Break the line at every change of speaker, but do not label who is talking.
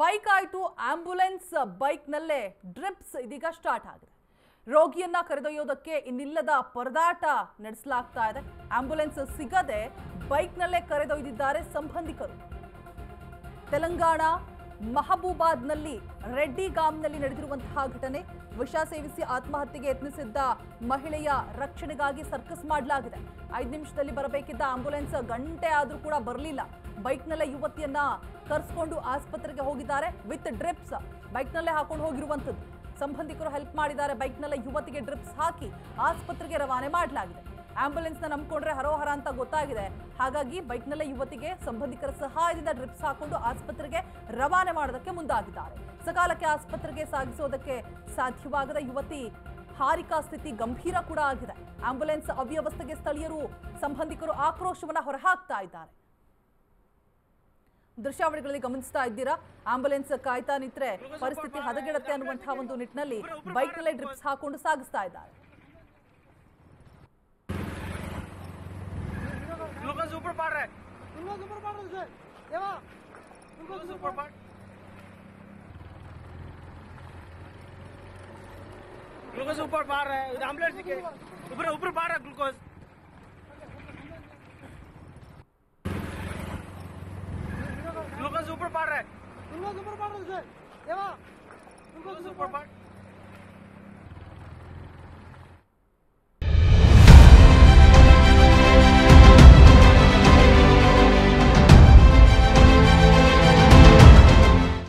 Bike ಆಯ್ತು, ambulance ಬೈಕ್ನಲ್ಲೇ drips ಇದೀಗ start ಆಗಿದೆ. ರೋಗಿಯನ್ನ ಕರೆದೊಯ್ಯೋದಕ್ಕೆ ಇನ್ನಿಲ್ಲದ ಪರದಾಟ ನಡೆಸಲಾಗ್ತಾ ಇದೆ. ಆಂಬ್ಯುಲೆನ್ಸ್ ಸಿಗದೆ ಬೈಕ್ನಲ್ಲೇ ಕರೆದೊಯ್ದಿದ್ದಾರೆ ಸಂಬಂಧಿಕರು. ತೆಲಂಗಾಣ ಮಹಬೂಬಾದ್ನಲ್ಲಿ ರೆಡ್ಡಿಗಾಮ್ನಲ್ಲಿ ನಡೆದಿರುವಂತಹ ಘಟನೆ. ವಿಷ ಸೇವಿಸಿ ಆತ್ಮಹತ್ಯೆಗೆ ಯತ್ನಿಸಿದ್ದ ಮಹಿಳೆಯ ರಕ್ಷಣೆಗಾಗಿ ಸರ್ಕಸ್ ಮಾಡಲಾಗಿದೆ. 5 ನಿಮಿಷದಲ್ಲಿ ಬರಬೇಕಿದ್ದ ಆಂಬ್ಯುಲೆನ್ಸ್ ಗಂಟೆ ಆದ್ರೂ ಕೂಡ ಬರಲಿಲ್ಲ. ಬೈಕ್ನಲ್ಲೇ ಯುವತಿಯನ್ನ ಕರೆಸ್ಕೊಂಡು ಆಸ್ಪತ್ರೆಗೆ ಹೋಗಿದ್ದಾರೆ. ವಿತ್ ಡ್ರಿಪ್ಸ್ ಬೈಕ್ನಲ್ಲೇ ಹಾಕೊಂಡು ಹೋಗಿರುವಂಥದ್ದು. ಸಂಬಂಧಿಕರು ಹೆಲ್ಪ್ ಮಾಡಿದ್ದಾರೆ. ಬೈಕ್ನಲ್ಲೇ ಯುವತಿಗೆ ಡ್ರಿಪ್ಸ್ ಹಾಕಿ ಆಸ್ಪತ್ರೆಗೆ ರವಾನೆ ಮಾಡಲಾಗಿದೆ. ಆಂಬ್ಯುಲೆನ್ಸ್ನ ನಂಬಿಕೊಂಡ್ರೆ ಹರೋಹರ ಅಂತ ಗೊತ್ತಾಗಿದೆ. ಹಾಗಾಗಿ ಬೈಕ್ನಲ್ಲೇ ಯುವತಿಗೆ ಸಂಬಂಧಿಕರ ಸಹಾಯದಿಂದ ಡ್ರಿಪ್ಸ್ ಹಾಕೊಂಡು ಆಸ್ಪತ್ರೆಗೆ ರವಾನೆ ಮಾಡೋದಕ್ಕೆ ಮುಂದಾಗಿದ್ದಾರೆ. ಸಕಾಲಕ್ಕೆ ಆಸ್ಪತ್ರೆಗೆ ಸಾಗಿಸೋದಕ್ಕೆ ಸಾಧ್ಯವಾಗದ ಯುವತಿ ಹಾರಿಕಾ ಸ್ಥಿತಿ ಗಂಭೀರ ಕೂಡ ಆಗಿದೆ. ಆಂಬ್ಯುಲೆನ್ಸ್ ಅವ್ಯವಸ್ಥೆಗೆ ಸ್ಥಳೀಯರು ಸಂಬಂಧಿಕರು ಆಕ್ರೋಶವನ್ನ ಹೊರಹಾಕ್ತಾ ಇದ್ದಾರೆ. ದೃಶ್ಯಾವಳಿಗಳಲ್ಲಿ ಗಮನಿಸ್ತಾ ಇದ್ದೀರಾ. ಆಂಬ್ಯುಲೆನ್ಸ್ ಕಾಯ್ತಾ ನಿಂತ್ರೆ ಪರಿಸ್ಥಿತಿ ಹದಗೆಡುತ್ತೆ ಅನ್ನುವಂತಹ ಒಂದು ನಿಟ್ಟಿನಲ್ಲಿ ಬೈಕ್ನಲ್ಲೇ ಡ್ರಿಪ್ಸ್ ಹಾಕೊಂಡು ಸಾಗಿಸ್ತಾ ಇದ್ದಾರೆ.
ग्लूकोज ऊपर पड़ रहा है,
ग्लूकोज ऊपर पड़ रहा है देवा,
ग्लूकोज ऊपर पड़, ग्लूकोज ऊपर पड़ रहा है. एम्बुलेंस के ऊपर ऊपर पड़ रहा है ग्लूकोज. ग्लूकोज ऊपर पड़ रहा है,
ग्लूकोज ऊपर पड़ रहा है देवा,
ग्लूकोज ऊपर पड़.